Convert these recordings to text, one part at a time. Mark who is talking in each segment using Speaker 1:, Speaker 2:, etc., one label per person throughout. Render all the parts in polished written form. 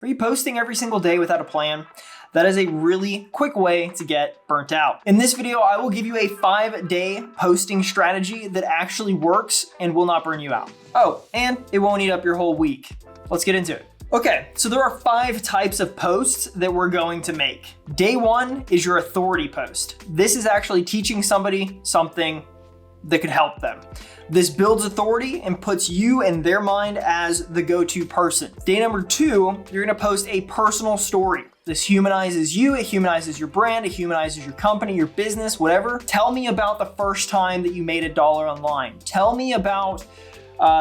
Speaker 1: Are you posting every single day without a plan? That is a really quick way to get burnt out. In this video, I will give you a 5-day posting strategy that actually works and will not burn you out. Oh, and it won't eat up your whole week. Let's get into it. Okay, so there are 5 types of posts that we're going to make. Day 1 is your authority post. This is actually teaching somebody something that could help them. This builds authority and puts you in their mind as the go-to person. Day number 2, you're gonna post a personal story. This humanizes you, it humanizes your brand, it humanizes your company, your business, whatever. Tell me about the first time that you made $1 online. Tell me about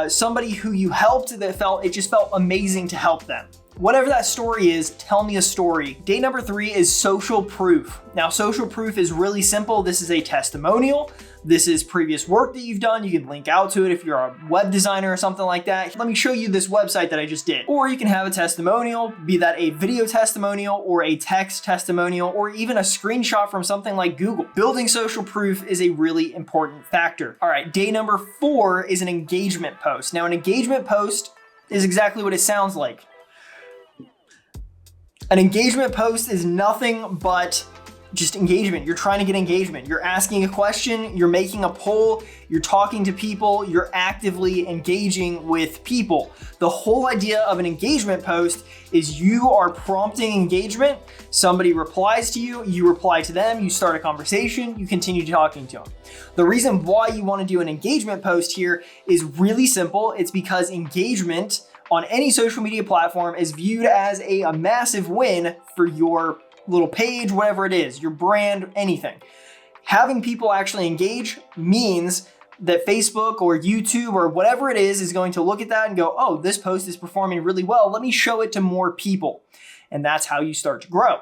Speaker 1: somebody who you helped that it just felt amazing to help them. Whatever that story is, tell me a story. Day number 3 is social proof. Now, social proof is really simple. This is a testimonial. This is previous work that you've done. You can link out to it if you're a web designer or something like that. Let me show you this website that I just did. Or you can have a testimonial, be that a video testimonial or a text testimonial, or even a screenshot from something like Google. Building social proof is a really important factor. All right, day number 4 is an engagement post. Now, an engagement post is exactly what it sounds like. An engagement post is nothing but just engagement. You're trying to get engagement. You're asking a question, you're making a poll, you're talking to people, you're actively engaging with people. The whole idea of an engagement post is you are prompting engagement. Somebody replies to you, you reply to them, you start a conversation, you continue talking to them. The reason why you want to do an engagement post here is really simple. It's because engagement on any social media platform is viewed as a massive win for your little page, whatever it is, your brand, anything. Having people actually engage means that Facebook or YouTube or whatever it is going to look at that and go, oh, this post is performing really well. Let me show it to more people. And that's how you start to grow.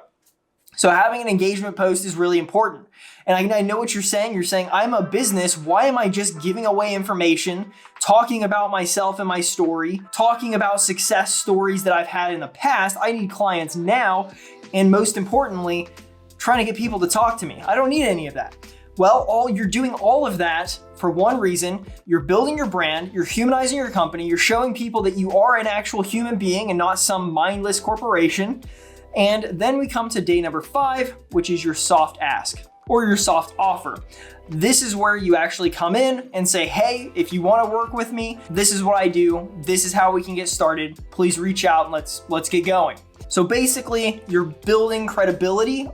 Speaker 1: So having an engagement post is really important. And I know what you're saying. You're saying, I'm a business. Why am I just giving away information, talking about myself and my story, talking about success stories that I've had in the past? I need clients now. And most importantly, trying to get people to talk to me. I don't need any of that. Well, you're doing all of that for one reason. You're building your brand, you're humanizing your company, you're showing people that you are an actual human being and not some mindless corporation. And then we come to day number 5, which is your soft ask or your soft offer. This is where you actually come in and say, hey, if you want to work with me, this is what I do. This is how we can get started. Please reach out and let's get going. So basically, you're building credibility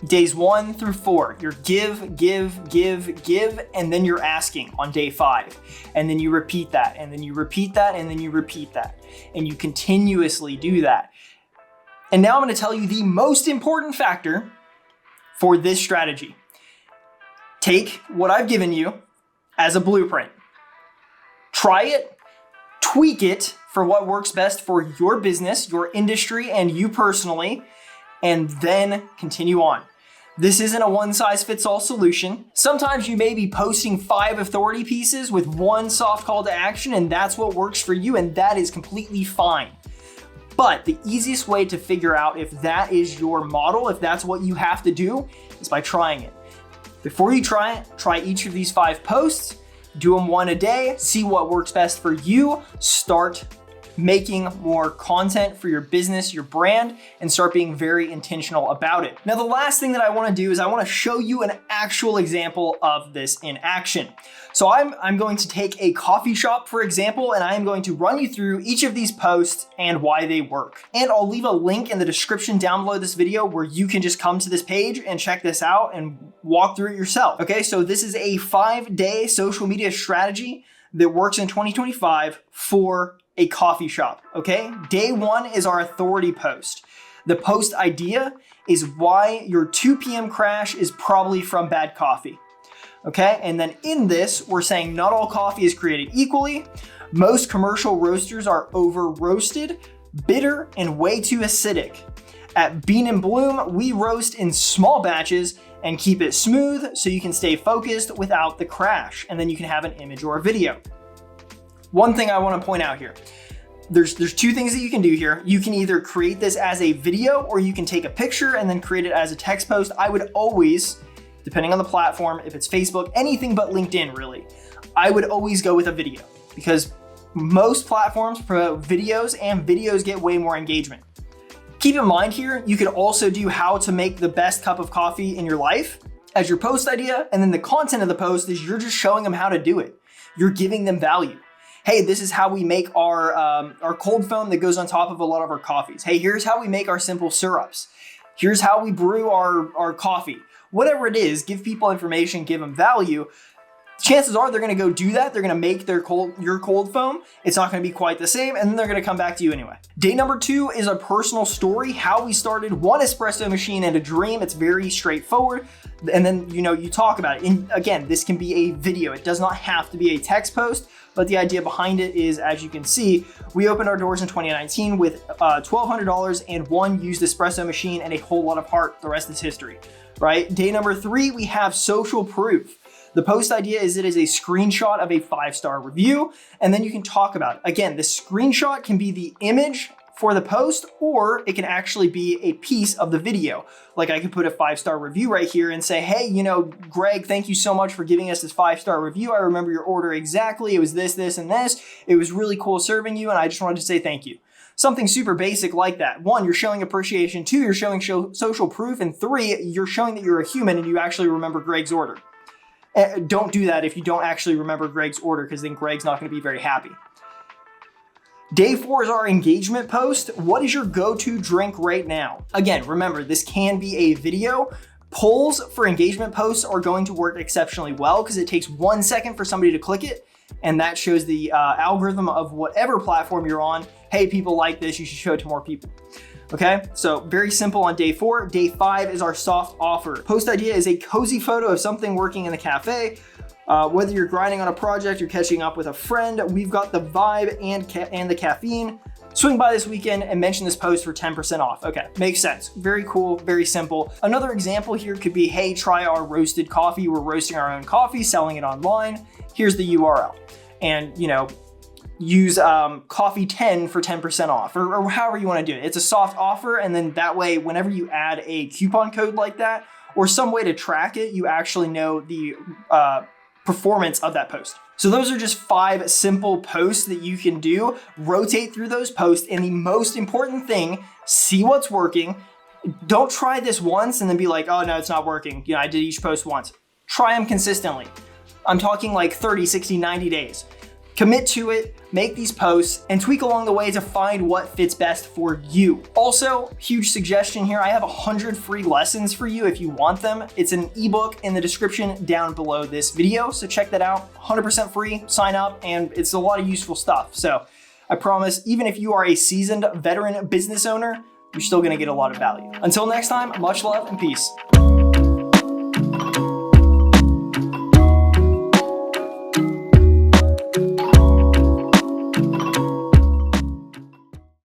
Speaker 1: days 1 through 4. You're give, and then you're asking on day 5. And then you repeat that, and then you repeat that, and then you repeat that. And you continuously do that. And now I'm going to tell you the most important factor for this strategy. Take what I've given you as a blueprint. Try it, tweak it for what works best for your business, your industry, and you personally, and then continue on. This isn't a one-size-fits-all solution. Sometimes you may be posting 5 authority pieces with 1 soft call to action, and that's what works for you, and that is completely fine. But the easiest way to figure out if that is your model, if that's what you have to do, is by trying it. Before you try it, try each of these 5 posts, do them 1 a day, see what works best for you, start making more content for your business, your brand, and start being very intentional about it. Now, the last thing that I want to do is I want to show you an actual example of this in action. So I'm going to take a coffee shop, for example, and I am going to run you through each of these posts and why they work. And I'll leave a link in the description down below this video where you can just come to this page and check this out and walk through it yourself. Okay, so this is a 5-day social media strategy that works in 2025 for a coffee shop, okay? Day 1 is our authority post. The post idea is why your 2 p.m. crash is probably from bad coffee, okay? And then in this, we're saying not all coffee is created equally. Most commercial roasters are over-roasted, bitter, and way too acidic. At Bean & Bloom, we roast in small batches and keep it smooth so you can stay focused without the crash, and then you can have an image or a video. One thing I want to point out here, there's 2 things that you can do here. You can either create this as a video or you can take a picture and then create it as a text post. I would always, depending on the platform, if it's Facebook, anything but LinkedIn really, I would always go with a video because most platforms promote videos and videos get way more engagement. Keep in mind here, you could also do how to make the best cup of coffee in your life as your post idea, and then the content of the post is you're just showing them how to do it. You're giving them value. Hey, this is how we make our cold foam that goes on top of a lot of our coffees. Hey, here's how we make our simple syrups. Here's how we brew our coffee. Whatever it is, give people information, give them value. Chances are they're going to go do that. They're going to make your cold foam. It's not going to be quite the same, and then they're going to come back to you anyway. Day number 2 is a personal story, how we started one espresso machine and a dream. It's very straightforward. And then, you talk about it. And again, this can be a video. It does not have to be a text post, but the idea behind it is, as you can see, we opened our doors in 2019 with $1,200 and one used espresso machine and a whole lot of heart. The rest is history, right? Day number 3, we have social proof. The post idea is it is a screenshot of a 5-star review, and then you can talk about it. Again, the screenshot can be the image for the post, or it can actually be a piece of the video. Like I could put a 5-star review right here and say, hey, Greg, thank you so much for giving us this 5-star review. I remember your order exactly. It was this, this, and this. It was really cool serving you, and I just wanted to say thank you. Something super basic like that. 1, you're showing appreciation. 2, you're showing social proof. And 3, you're showing that you're a human and you actually remember Greg's order. Don't do that if you don't actually remember Greg's order, because then Greg's not going to be very happy. Day 4 is our engagement post. What is your go-to drink right now? Again, remember, this can be a video. Polls for engagement posts are going to work exceptionally well because it takes 1 second for somebody to click it, and that shows the algorithm of whatever platform you're on. Hey, people like this, you should show it to more people. Okay, so very simple on day 4. Day 5 is our soft offer. Post idea is a cozy photo of something working in the cafe. Whether you're grinding on a project, you're catching up with a friend, we've got the vibe and the caffeine. Swing by this weekend and mention this post for 10% off. Okay, makes sense. Very cool, very simple. Another example here could be, hey, try our roasted coffee. We're roasting our own coffee, selling it online. Here's the URL. And, use coffee 10 for 10% off, or however you want to do it. It's a soft offer, and then that way, whenever you add a coupon code like that, or some way to track it, you actually know the performance of that post. So those are just 5 simple posts that you can do. Rotate through those posts, and the most important thing, see what's working. Don't try this once and then be like, oh no, it's not working. I did each post once. Try them consistently. I'm talking like 30, 60, 90 days. Commit to it, make these posts, and tweak along the way to find what fits best for you. Also, huge suggestion here, I have 100 free lessons for you if you want them. It's an ebook in the description down below this video, so check that out. 100% free, sign up, and it's a lot of useful stuff. So I promise, even if you are a seasoned veteran business owner, you're still gonna get a lot of value. Until next time, much love and peace.